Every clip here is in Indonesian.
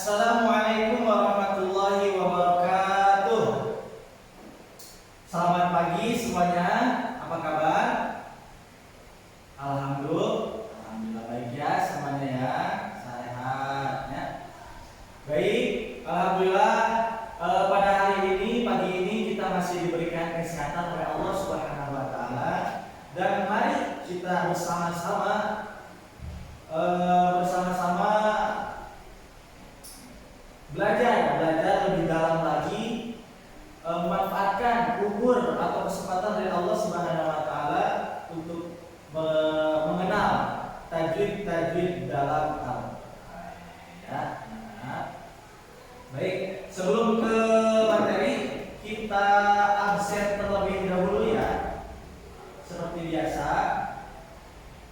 Assalamualaikum warahmatullahi wabarakatuh. Selamat pagi semuanya. Apa kabar? Alhamdulillah baik ya semuanya ya. Sehat ya. Baik, alhamdulillah pada hari ini pagi ini kita masih diberikan kesehatan oleh Allah Subhanahu wa taala dan mari kita bersama-sama belajar lebih dalam lagi, memanfaatkan umur atau kesempatan dari Allah Subhanahu wa taala untuk mengenal tajwid dalam Al-Qur'an. Ya. Nah, baik, sebelum ke materi kita absen terlebih dahulu ya. Seperti biasa,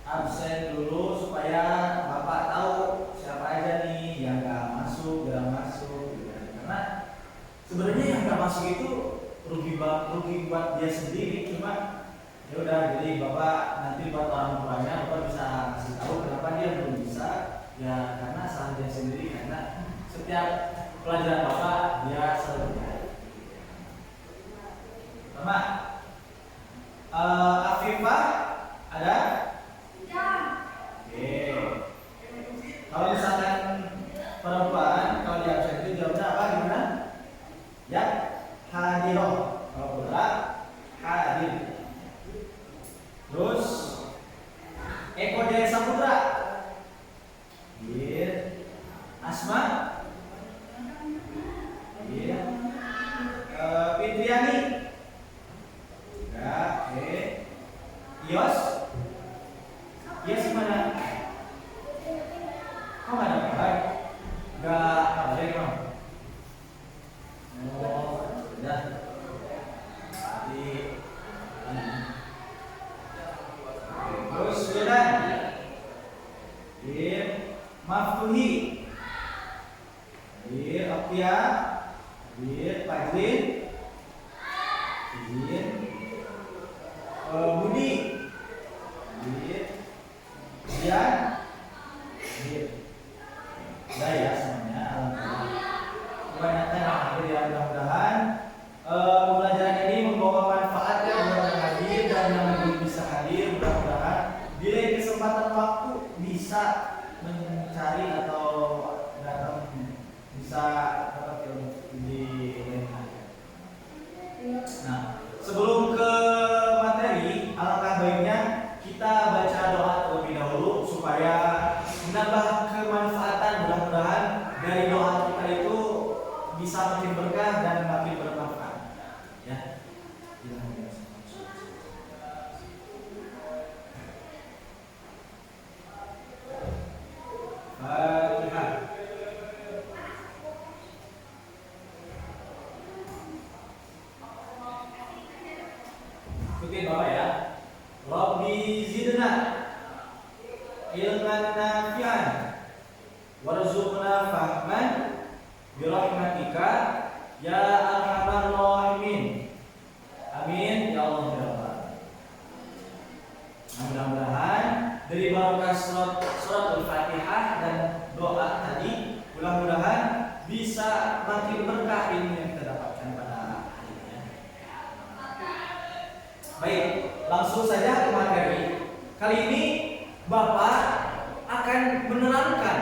absen dulu supaya Bapak tahu siapa aja nih yang nggak masuk gitu. Karena sebenarnya yang nggak masuk itu rugi buat dia sendiri, cuma ya udah, jadi Bapak nanti buat orang tuanya Bapak bisa kasih tahu kenapa dia belum bisa ya, karena salah dia sendiri, karena setiap pelajaran Bapak dia selalu pertama Afifah ada? Oke. Kalau misalkan perempuan, kalau di absen itu jawabnya apa, gimana? Ya, hadiroh. Kalau putra, hadir. Terus Eko Jaya Saputra, hadir. Asma, hadir. Fitriani, ya, oke. Yos, Yes mana? Kok nggak ada kabar? Nggak ada emang. Oh, ya. Terus sudah. Maftuhi. Apia. Fajrin. Budi. Ya, udah ya semuanya. Alhamdulillah. Kebanyakan yang hadir ya, mudah-mudahan pembelajaran ini membawa manfaat ya buat yang hadir dan yang belum bisa hadir. Mudah-mudahan di lain kesempatan waktu bisa mencari atau datang bisa dapat ilmu di lain hari. Nah, sebelum ke materi, alangkah baiknya kita baca doa terlebih dahulu supaya menambah kemanfaatan. Mudah-mudahan dari doa kita itu bisa makin berkah dan makin bermanfaat. Ya. Fatihah. Ikutin Bapak ya. Rabbi zidna ilman nafi'an warzuqna fahman birahmatika ya arhamar rahimin. Amin ya Allah ya Rabbal. Mudah-mudahan dari barokah surat Al-Fatihah dan doa tadi, mudah-mudahan bisa makin berkah ilmu yang kita dapatkan pada hari ini. Baik, langsung saja ke materi. Kali ini Bapak akan menerangkan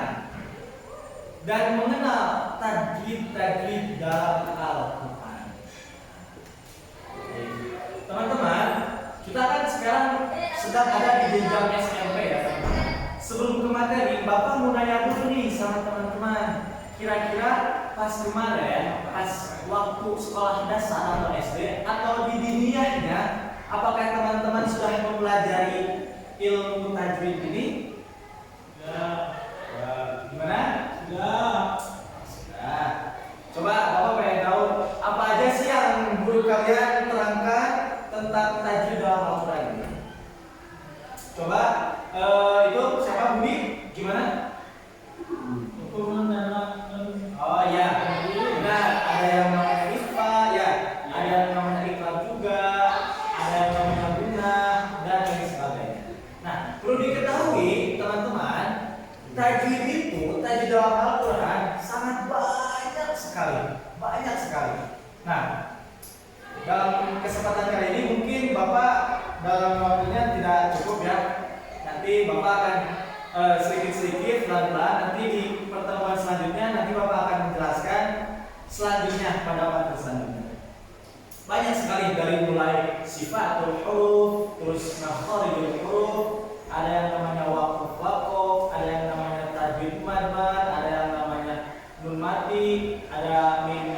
dan mengenal tajwid dalam Al-Qur'an. Teman-teman, kita kan sekarang sedang ada di jenjang SMP ya teman-teman. Sebelum ke materi, Bapak mau nanya dulu nih sama teman-teman. Kira-kira pas kemarin, pas waktu sekolah dasar atau SD atau di diniyahnya, apakah teman-teman sudah mempelajari ilmu tajwid ini? Ya. Gimana? Sudah. Coba Bapak pengen tahu apa aja sih yang guru kalian terangkan tentang tajwid dalam Al-Qur'an ini? Coba itu siapa, Budi? Gimana? Oh ya, benar. Ada yang namanya Ifa, ya. Ada yang namanya Iqlab juga. Ada yang namanya Gunnah dan lain sebagainya. Nah, perlu diketahui teman-teman, tajwid itu, tajwid dalam Al-Qur'an sangat banyak sekali. Nah, dalam kesempatan kali ini mungkin Bapak dalam waktunya tidak cukup ya. Nanti Bapak akan sedikit-sedikit pelan-pelan. Nanti di pertemuan selanjutnya nanti Bapak akan menjelaskan selanjutnya pada waktu selanjutnya. Banyak sekali dari mulai sifatul huruf, terus makharijul huruf, ada yang namanya waqf, ada yang namanya tajwid mad, ada yang namanya nun mati, ada mim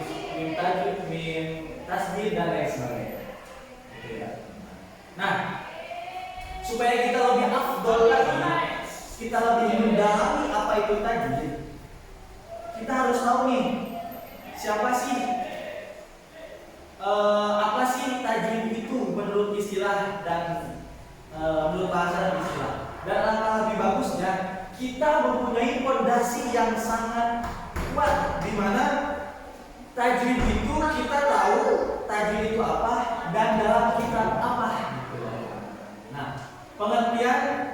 tajwid, mim tasdid dan lain sebagainya. Nah, supaya kita lebih afdol lagi, kita lebih mendalami apa itu tajwid, kita harus tahu nih siapa sih, apa sih tajwid itu menurut istilah dan menurut bahasa dan istilah. Dan langkah lebih bagusnya kita mempunyai fondasi yang sangat kuat, di mana tajwid itu kita tahu tajwid itu apa dan dalam kitab apa. Nah, pengertian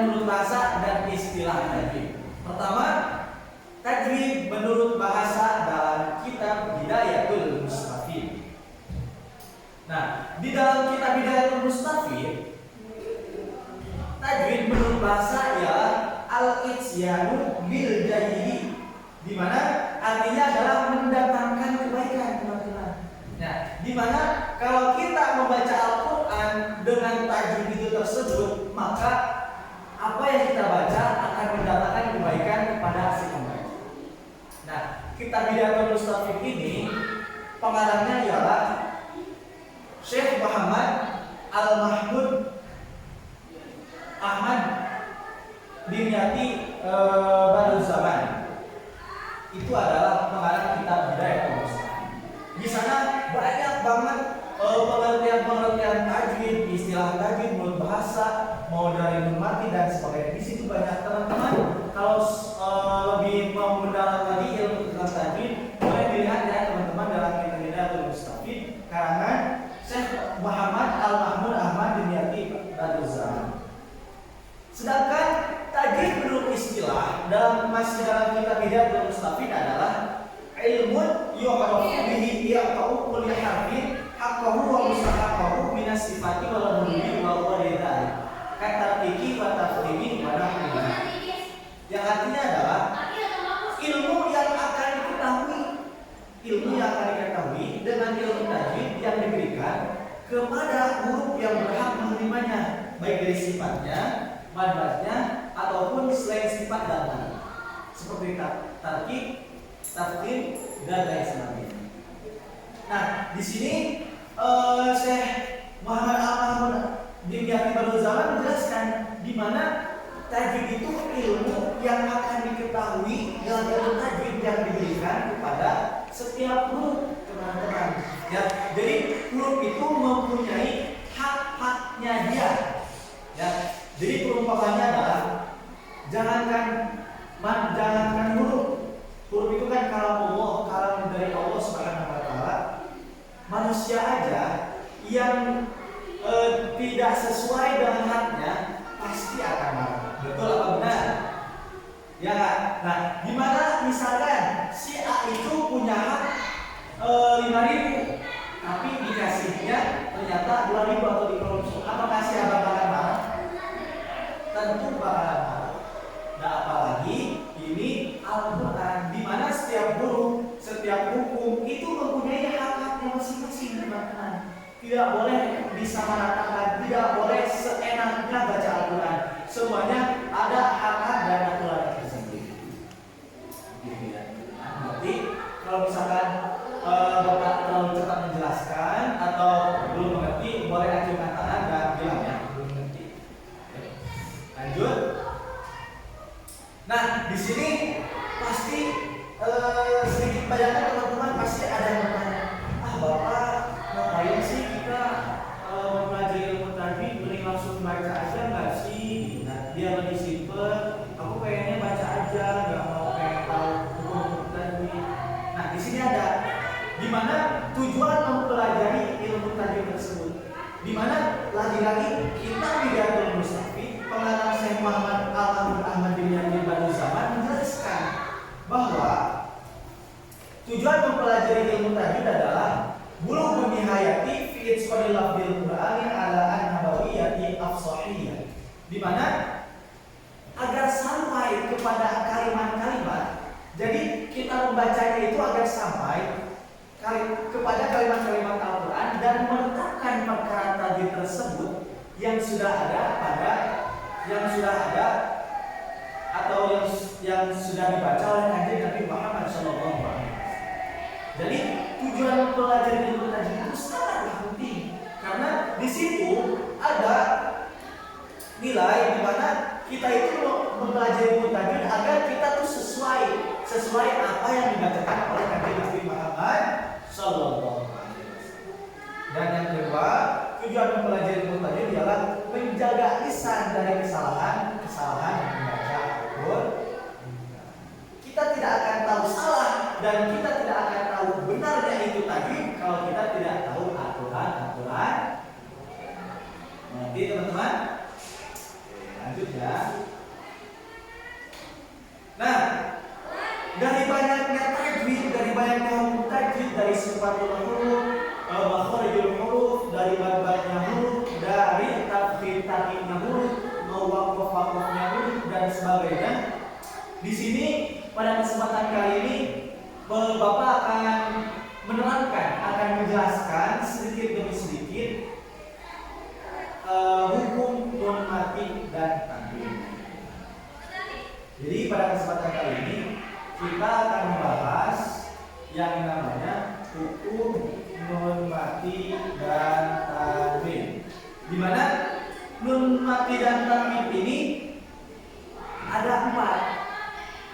menurut bahasa dan istilah tajwid. Pertama, tajwid menurut bahasa dalam kitab Hidayatul Mustafid. Nah, di dalam kitab Hidayatul Mustafid, tajwid menurut bahasa ya al-isyanu bil jayyid, di mana artinya adalah mendatangkan kebaikan, teman-teman. Nah, di mana kalau kita membaca Al-Qur'an dengan tajwid itu tersebut, maka apa yang kita baca akan mendatangkan kebaikan kepada si pembaca. Nah, kitab Hidayatul Mustafid ini pengarangnya ialah Syekh Muhammad Al-Mahmud Ahmad Dimyati Badiuzzamani. Itu adalah pengarang kitab Hidayatul Mustafid. Di sana banyak banget pengertian tajwid, istilah tajwid menurut bahasa, mau dari nun mati dan sebagainya. Di situ banyak, teman-teman. Kalau lebih mau mendalam lagi ilmu tentang tajwid, boleh dilihat ya teman-teman dalam kitab Hidayatul Mustafid karangan Syekh Muhammad Al-Mahmud Ahmad Dimyati Badiuzzamani. Sedangkan tajwid menurut istilah masih dalam kitab Hidayatul Mustafid adalah ilmun yu'rafu bihi i'ta'u kulli harfin haqqahu wa mustahaqqahu min as-sifati wal hulumi wa ghairi katartiki wa tafdimi wa nahwihi. Yang artinya adalah ilmu yang akan diketahui dengan ilmu tajwid yang diberikan kepada huruf yang berhak menerimanya, baik dari sifatnya, madnya ataupun selain sifat dan mad, seperti tarkib, tafdil dan lain sebagainya. Nah, di sini Syekh Muhammad Al-Mahmud Dimyati Badiuzzamani menjelaskan di mana tajwid itu ilmu yang akan diketahui dalam ilmu tajwid yang diberikan kepada setiap huruf, teman-teman. Ya, jadi huruf itu mempunyai hak-haknya dia. Ya, jadi perumpamannya adalah jangankan huruf. Huruf itu kan kalam dari Allah Subhanahu wa taala. Manusia aja yang tidak sesuai dengan haknya pasti akan marah. Betul apa benar? Ya kan? Nah, gimana misalkan si A itu punya hak 5.000, tapi dikasihnya ternyata 2.000 atau dikorupsi. Apakah si A bakalan marah? Tentu bakalan marah. Nah, apalagi ini Al-Quran, di mana setiap huruf, setiap hukum itu mempunyai hak-haknya masing-masing, teman-teman. Tidak boleh disamaratakan, tidak boleh seenaknya baca Al-Quran. Semuanya ada hak-hak dan aturan tersendiri. Berarti kalau misalkan Bapak terlalu cepat menjelaskan atau belum mengerti, boleh ajukan tangan dan bilang ya belum mengerti. Lanjut. Nah, di sini pasti sedikit banyaknya teman-teman pasti ada yang bertanya, Bapak ngapain sih kita mempelajari ilmu tajwid, mending langsung baca aja nggak sih? Nah, biar lebih simpel. Aku pengennya baca aja, nggak mau pengen tahu hukum tajwid. Nah, di sini ada di mana tujuan mempelajari ilmu tajwid tersebut. Di mana lagi-lagi kita Hidayatul Mustafid, pengarang Syekh Muhammad Al-Mahmud Ahmad Dimyati Badiuzzamani menjelaskan bahwa kepada kalimat-kalimat. Jadi kita membacanya itu agar sampai kepada kalimat-kalimat Al-Quran dan meletakkan perkara tadi tersebut yang sudah ada atau yang sudah dibaca oleh Kanjeng Nabi Muhammad SAW. Jadi tujuan mempelajari ilmu tajwid itu sangatlah penting karena di situ ada nilai di mana kita itu mempelajari ilmu tajwid agar kita tuh sesuai apa yang dibacakan oleh Kanjeng Nabi Muhammad SAW. Dan yang kedua, tujuan mempelajari ilmu tajwid ialah menjaga lisan dari kesalahan membaca Al-Quran. Kita tidak akan tahu salah dan kita tidak akan tahu benarnya itu tajwid kalau kita tidak tahu aturan. Nanti teman-teman, lanjut ya. Nah, dari banyaknya tajwid, dari banyaknya hukum tajwid, dari sifatul huruf, makharijul huruf, dari bab-babnya huruf, dari tafsir-tafsirnya huruf, mawaqaf-waqafnya huruf dan sebagainya. Di sini pada kesempatan kali ini Bapak akan menerangkan, akan menjelaskan sedikit demi sedikit hukum nun mati dan tanwin. Jadi pada kesempatan kali ini kita akan membahas yang namanya hukum nun mati dan tanwin. Di mana nun mati dan tanwin ini ada 4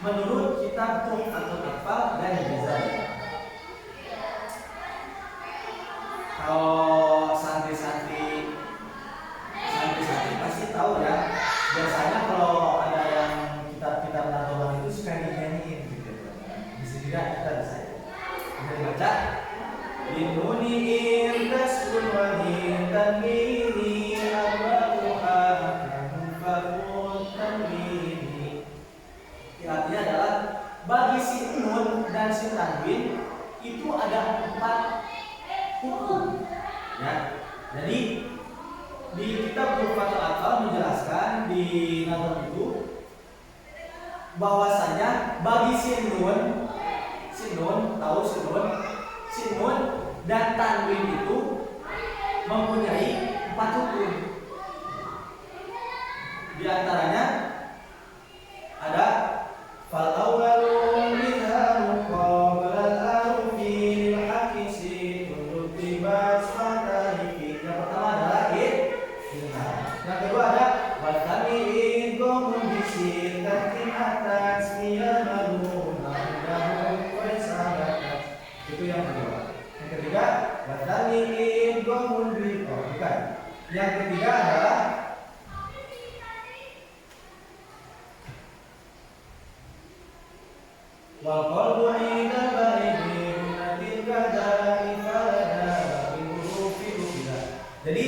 menurut kitab Tuhfatul Atfal dan Ghazali. Kalau santri-santri pasti tahu ya. Biasanya kalau ada yang kitab-kitab Nahdlatul itu suka dinyanyiin gitu. Di sini kita bisa dibaca. Innuni irtasul wa tanwini Allahu akbar tanwini. Artinya adalah bagi si nun dan si tanwin itu ada 4 hukum. Ya. Jadi di kitab Tuhfatul Atfal menjelaskan di Nahdlatul itu bahwasanya bagi si nun dan tanwin itu mempunyai 4 hukum. Di antaranya ada fal awwalu lidharu qabla al-arfi lil hakisi tibas fatarifi. Yang pertama adalah yang kedua ada wa tami'in gomun bisir katin atas miyal maluna dahu waisabakat. Itu yang kedua. Yang ketiga wa tami'in gomun bisir. Bukan. Yang ketiga adalah wal qalbu 'inda ba'ihi natil kadai falada bi hurufi ubida. Jadi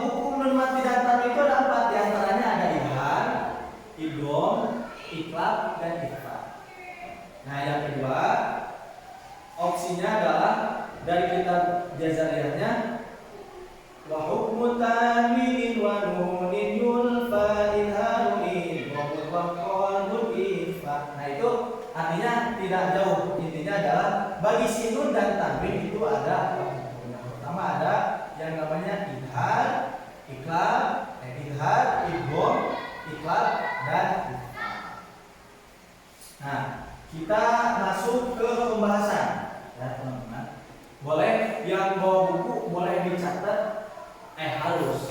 hukum nun mati dan tanwin itu ada 4, di antaranya ada idgham, idgham, iqlab dan ikhfa. Nah, yang kedua opsinya adalah dari kitab Jazariyahnya wa hukmu tanwin wa nunin yulfa idharuin wa qalbun ikhfa. Nah, itu artinya tidak jauh. Intinya adalah bagi si nun dan tanwin itu ada yang pertama ada yang namanya idhar, iqlab, idhar, idgham, iqlab dan ikhfa. Nah, kita masuk ke pembahasan ya teman-teman. Boleh yang bawa buku boleh dicatat, harus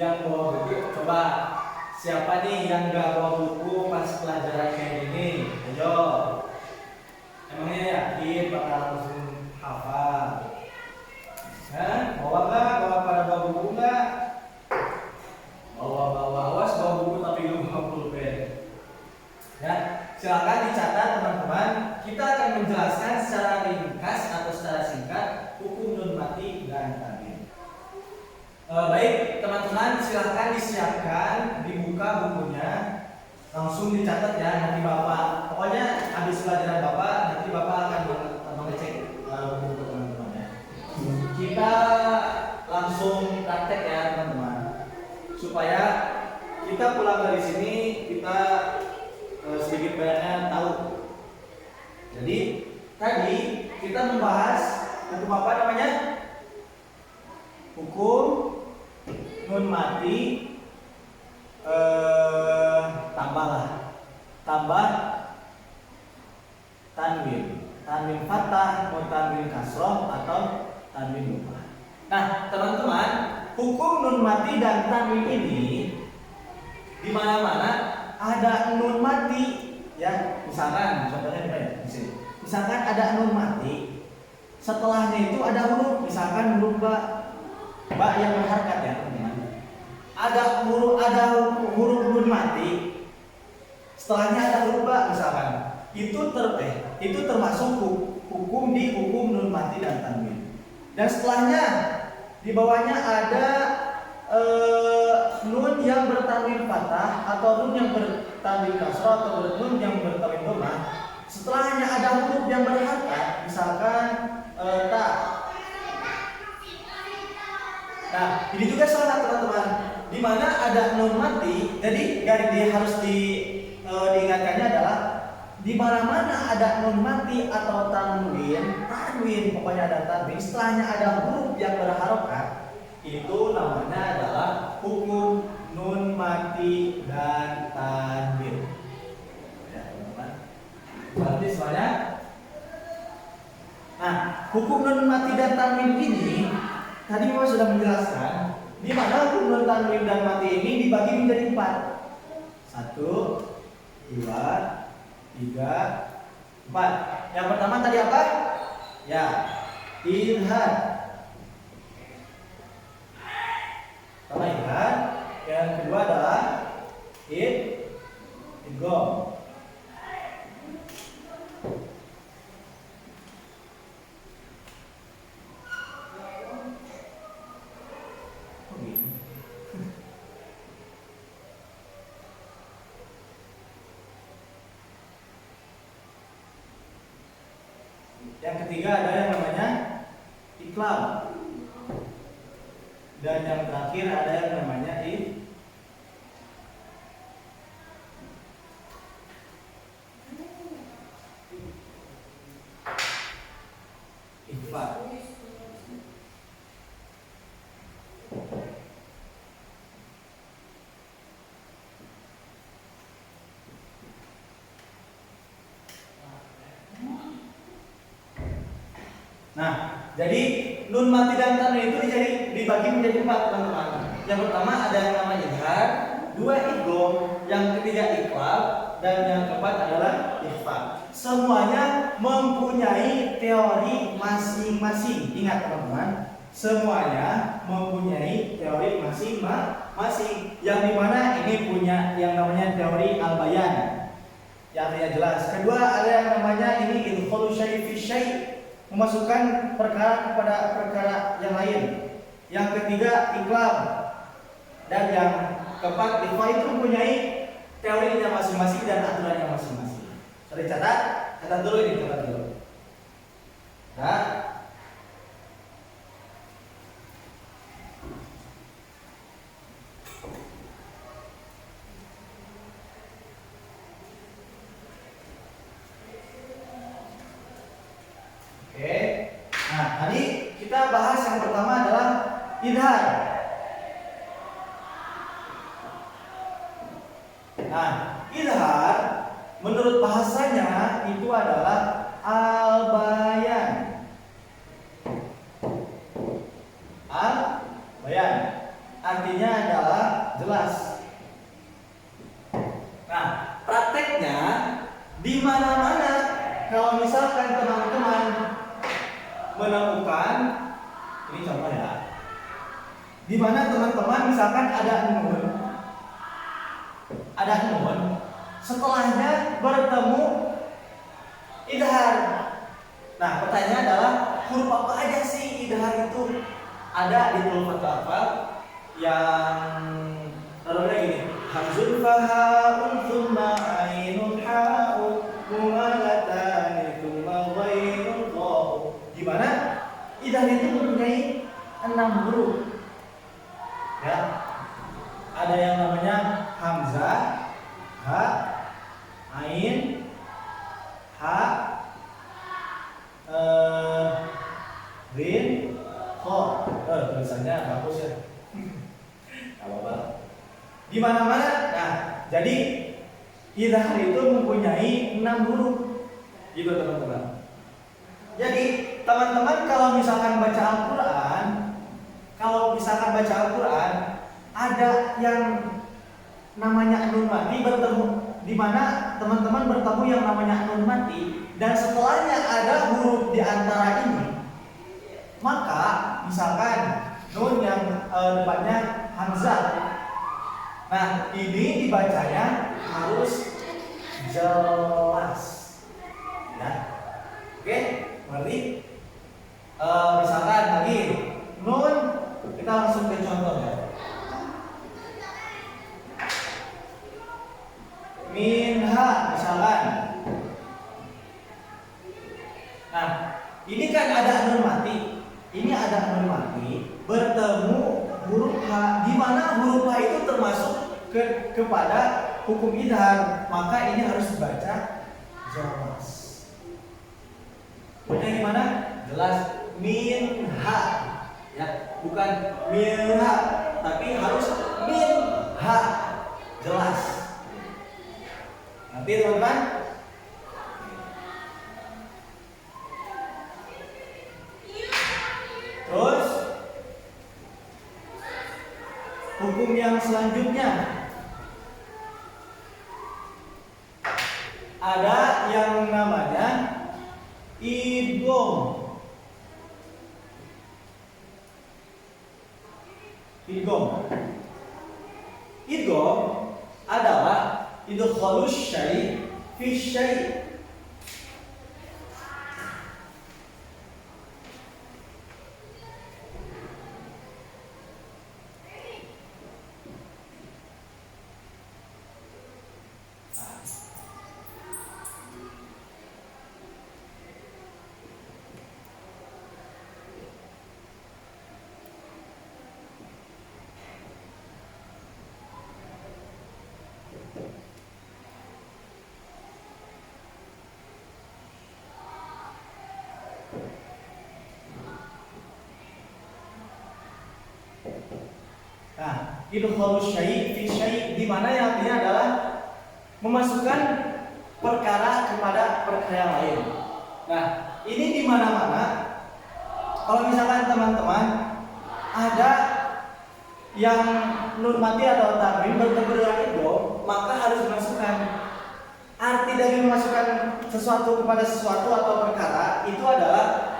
yang bawa buku. Coba siapa nih yang gak bawa buku pas pelajaran kayak gini? Ayo. Emangnya yakin bakal langsung hafal? Bawa nggak? Bawa pada bawa buku nggak? Bawa awas bawa buku tapi belum bawa pulpen. Ya, silakan dicatat teman-teman. Kita akan menjelaskan secara ringkas atau secara singkat hukum nun mati dan tanwin. Baik teman-teman, silakan disiapkan, dibuka bukunya, langsung dicatat ya. Nanti bapak, pokoknya habis pelajaran bapak, nanti bapak akan mengecek buku teman-teman ya. Kita langsung praktek ya teman-teman, supaya kita pulang dari sini kita sedikit banyaknya tahu. Jadi tadi kita membahas hukum apa namanya? Hukum nun mati tambah tanwin fathah mau tanwin kasroh atau tanwin lupa. Nah teman-teman, hukum nun mati dan tanwin ini di mana-mana ada nun mati ya. Misalkan contohnya di sini. Misalkan ada nun mati, setelahnya itu ada huruf, misalkan huruf ba yang berharakat ya teman-teman. Ada huruf nun mati, setelahnya ada huruf ba misalkan. Itu termasuk hukum di hukum nun mati dan tanwin. Dan setelahnya di bawahnya ada nun yang bertanwin fathah atau nun yang bertanwin kasroh atau nun yang bertanwin dhammah. Setelahnya ada huruf yang berharakat, misalkan ta. Nah, ini juga salah teman-teman. Di mana ada nun mati, jadi harus diingatkannya adalah di mana-mana ada nun mati atau tanwin, pokoknya ada tanwin, setelahnya ada huruf yang berharokat, itu namanya adalah hukum nun mati dan tanwin. Ya, teman-teman. Berarti semuanya. Nah, hukum nun mati dan tanwin ini tadi Bapak sudah menjelaskan di mana hukum nun tanwin dan mati ini dibagi menjadi 4. 1, 2, 3, 4. Yang pertama tadi apa? Ya, idhar. Pertama idhar. Yang kedua adalah idgham. Yang ketiga ada yang namanya iqlab. Dan yang terakhir ada yang namanya ikhfa. Nah, jadi nun mati dan tanwin itu dibagi menjadi 4 teman-teman. Yang pertama ada yang namanya idhar, 2 idgham, yang ketiga iqlab, dan yang keempat adalah ikhfa. Semuanya mempunyai teori masing-masing. Ingat teman-teman, semuanya mempunyai teori masing-masing. Yang dimana ini punya yang namanya teori al-bayan, yang artinya jelas. Kedua ada yang namanya ini idkhulu syai' fi syai', memasukkan perkara kepada perkara yang lain. Yang ketiga iqlab, dan yang keempat ikhfa. Itu mempunyai teorinya masing-masing dan aturannya masing-masing. Sudah catat dulu ini, catat dulu. Nah, oke. Nah, tadi kita bahas yang pertama adalah idhar. Nah, idhar menurut bahasanya itu adalah al-bayan. Al-bayan artinya adalah jelas. Nah, prakteknya di mana-mana kalau misalkan teman-teman menemukan ini contoh ya, di mana teman-teman misalkan ada nun, setelahnya bertemu idhar. Nah, pertanyaannya adalah huruf apa aja sih idhar itu? Ada di huruf hafal yang taruhnya gini, hamzun fahaun thumma ainun ha'u mumalatani thumma ghainun qa'u. Di mana idhar itu mempunyai 6 huruf. Ya. Ada yang namanya hamzah, ha, Ain, ha, rin, ho. Tulisannya bagus ya. Gak apa-apa. Di mana-mana. Nah, jadi idhar itu mempunyai 6 huruf. Gitu teman-teman. Jadi teman-teman kalau misalkan baca Al-Quran, ada yang namanya nun mati bertemu, di mana teman-teman bertemu yang namanya nun mati, dan setelahnya ada huruf di antara ini, maka misalkan nun yang depannya hamzah, nah ini dibacanya harus jelas, ya. Oke, ngerti? Misalkan lagi nun, kita langsung ke contoh ya. Minha misalkan. Nah, ini kan ada nun mati. Ini ada nun mati bertemu huruf H, di mana huruf H itu termasuk kepada hukum idhar, maka ini harus dibaca jelas. Pokoknya gimana? Jelas minha. Ya, bukan minha, tapi harus minha. Jelas. Nanti teman-teman. Terus hukum yang selanjutnya ada yang namanya idgham. Idgham adalah idkhalus syai' fi syai'. Nah, idkhalus syai' fi syai', di mana yang artinya adalah memasukkan perkara kepada perkara yang lain. Nah, ini di mana-mana. Kalau misalkan teman-teman ada yang nun mati atau tanwin bertemu dengan idgham, maka harus dimasukkan. Arti dari memasukkan sesuatu kepada sesuatu atau perkara itu adalah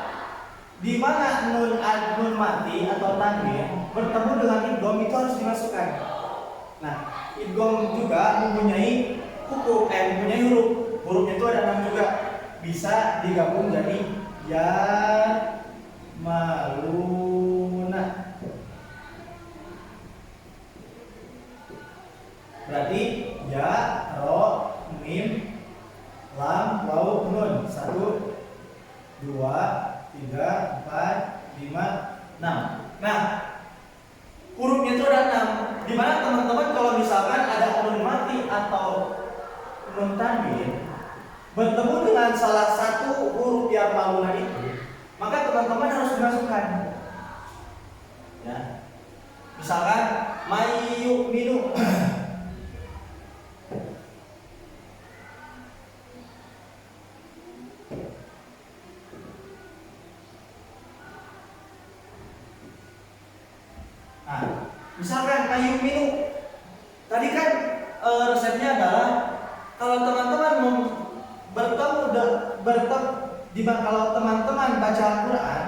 di mana nun mati atau tanwin bertemu dengan idgham itu harus dimasukkan. Nah, idgham juga mempunyai hukum, mempunyai huruf. Hurufnya itu ada 6 juga. Bisa digabung jadi ya maluna. Berarti ya, ro, mim, lam, waw, nun. 1, 2, 3, 4, 5, 6. Nah, hurufnya itu ada 6. Di mana teman-teman kalau misalkan ada nun mati atau nun tanwin bertemu dengan salah satu huruf yang maluna itu, maka teman-teman harus dimasukkan. Ya. Misalkan mayyuminu. Nah, misalkan mayyuminu. Tadi kan resepnya adalah kalau teman-teman kalau teman-teman baca Al-Quran,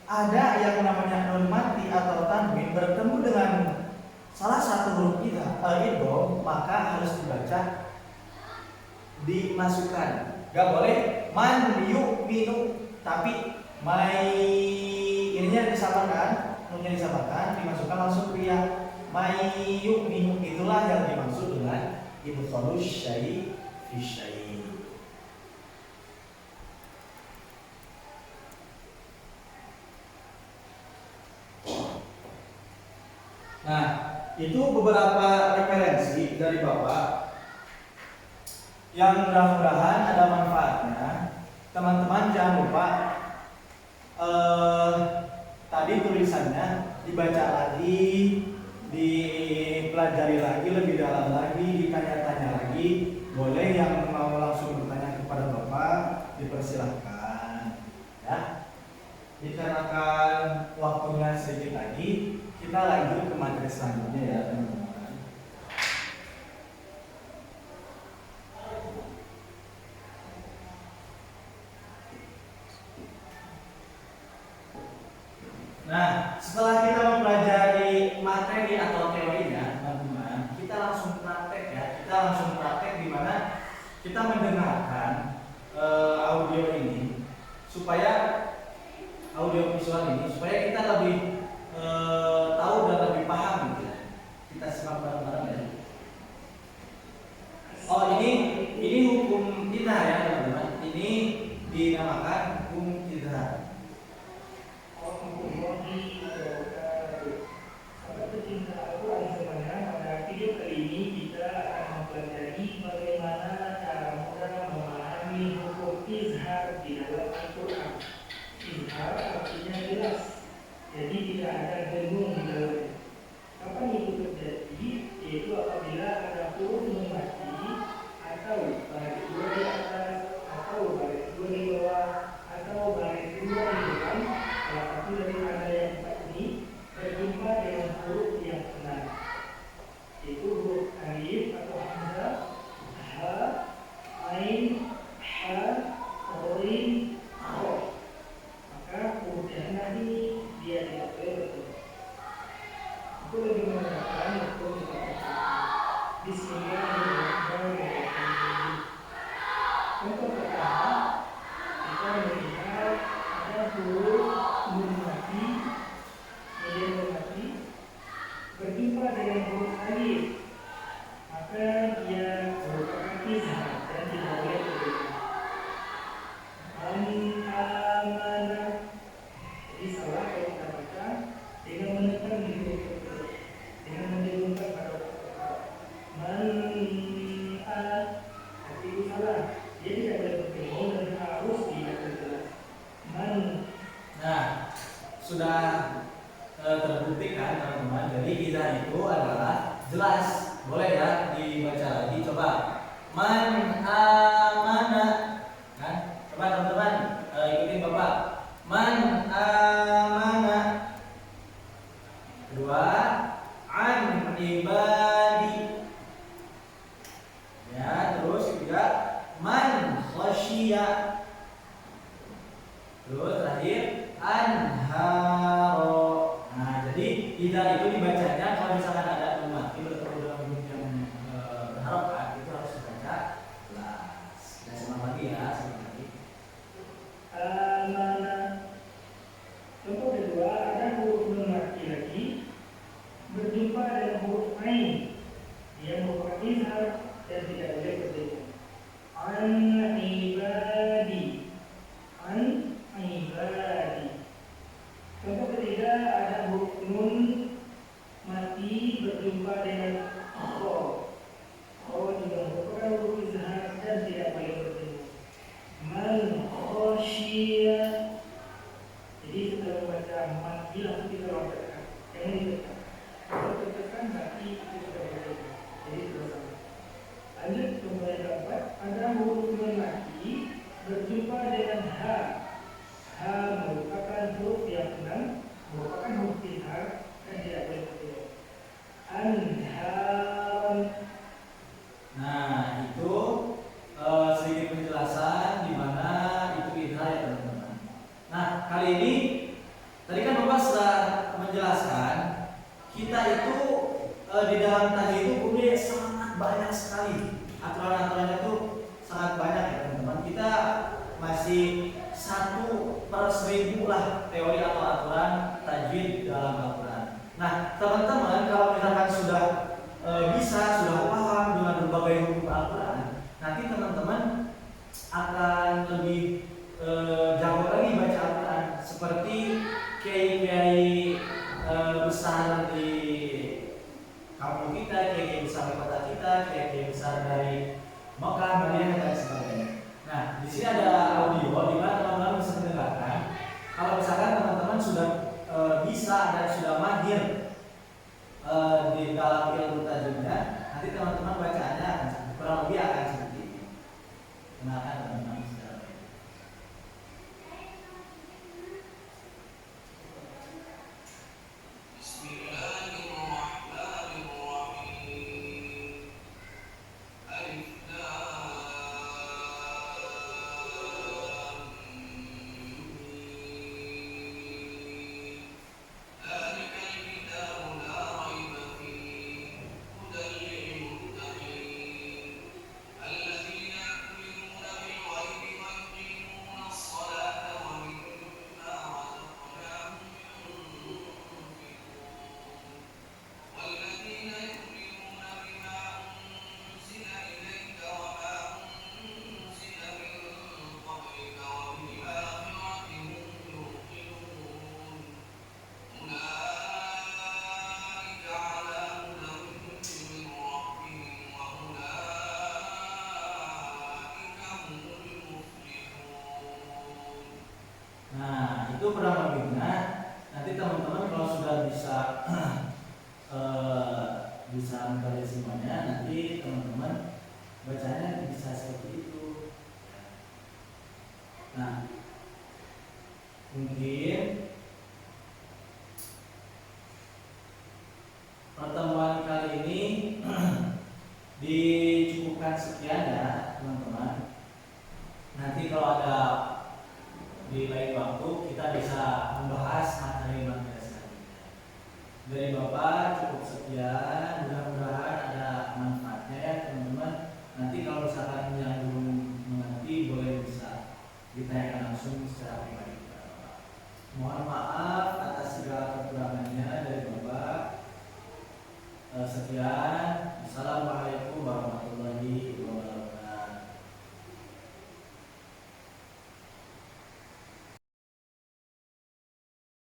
ada yang namanya nun mati atau tanwin bertemu dengan salah satu huruf idgham, maka harus dibaca, dimasukkan. Gak boleh man yu'minu, tapi ininya disamakan, nunnya disamakan, dimasukkan langsung ke ya may yu'minu. Itulah yang dimaksud dengan idkhalus syai' fi syai'. Nah, itu beberapa referensi dari Bapak yang mudah-mudahan ada manfaatnya. Teman-teman jangan lupa tadi tulisannya dibaca lagi, dipelajari lagi lebih dalam lagi, ditanya-tanya lagi. Boleh yang mau langsung bertanya kepada Bapak dipersilahkan ya. Dikarenakan waktunya sedikit lagi, kita lanjut ke materi selanjutnya ya teman-teman. Nah, setelah kita mempelajari materi atau teorinya, teman-teman, kita langsung praktek ya. Kita langsung praktek di mana kita mendengarkan audio ini supaya audio visual ini supaya kita lebih tahu dan lebih paham gitu ya. Kita simak bareng-bareng ya. Oh, ini hukum idhar ya teman-teman. Ini dinamakan hukum idhar. Pada video kali ini kita akan mempelajari bagaimana cara mudah memahami hukum izhar di dalam Al-Quran. Izhar artinya jelas, jadi tidak ada dengung di dalamnya. Kapan itu terjadi? Yaitu apabila ada huruf nun mati atau baris dua di atas atau baris dua di bawah atau baris dua di depan. Salah satu dari tanda yang empat ini berjumpa dengan huruf yang benar, yaitu huruf alif atau hamzah, ha, ain, ha, ghain, kha. Maka huruf yang tadi dia tidak boleh bertemu. Aku lebih mengatakan hukum seperti ini. Bismillahirrahmanirrahim. Contoh pertama, kita melihat ada huruf nun mati, kemudian nun mati berjumpa dengan huruf alif, maka dia merupakan izhar dan tidak boleh berbeda. Amana, jadi salah kalau kita baca dengan menekan di huruf tersebut, dengan menurunkan pada huruf tersebut. Man-a, tapi itu salah, dia tidak boleh bertemu dan harus dibaca jelas. Man. Nah, sudah terbuktikan teman-teman. Jadi idhar itu adalah jelas. Boleh ya dibaca lagi. Coba. Man amana. Kan? Coba teman-teman ikutin Bapak. Man amana. Kedua, an ibadi. Ya, terus ketiga, man khasyiya. Terus terakhir anharo. Nah, jadi idhar itu dibacanya kalau misalkan ada nun mati bertemu dengan huruf yang berharokat itu harus dibaca jelas. Dan sama lagi ya, sama lagi. Amana. Contoh kedua, ada huruf nun mati lagi berjumpa dengan huruf ain. Dia merupakan izhar dan tidak boleh berbeda. An ibadi. An ibadi. Contoh ketiga, ada huruf nun mati berjumpa dengan kha. Kha juga merupakan huruf izhar dan tidak boleh berbeda. Man khasyiya. Jadi setelah membaca mati langsung kita lontarkan, jangan ditekan. Kalau tertekan berarti itu sudah berbeda. Jadi sudah sama. Lanjut contoh yang keempat, ada huruf nun mati berjumpa dengan ha. Ha merupakan huruf yang enam, merupakan huruf izhar dan tidak boleh berbeda. Anharan. Nah, itu sedikit penjelasan di mana itu idhar ya teman-teman. Nah, kali ini tadi kan Bapak sudah menjelaskan kita itu di dalam tadi itu punya sangat banyak sekali aturan-aturannya itu sangat banyak ya teman-teman. Kita masih 1/1000 lah teori atau aturan tajwid dalam Al-Quran. Nah teman-teman kalau misalkan sudah itu kurang lebihnya. Nanti teman-teman kalau sudah bisa bisa membaca semuanya, nanti teman-teman bacanya bisa seperti itu. Nah, mungkin pertemuan kali ini dicukupkan sekian ya teman-teman. Nanti kalau ada di lain waktu kita bisa membahas materi-materi selanjutnya. Dari Bapak cukup sekian, mudah-mudahan ada manfaatnya ya teman-teman. Nanti kalau misalkan yang belum mengerti boleh bisa ditanyakan langsung secara pribadi kepada Bapak. Mohon maaf atas segala kekurangannya dari Bapak. Sekian. Assalamualaikum.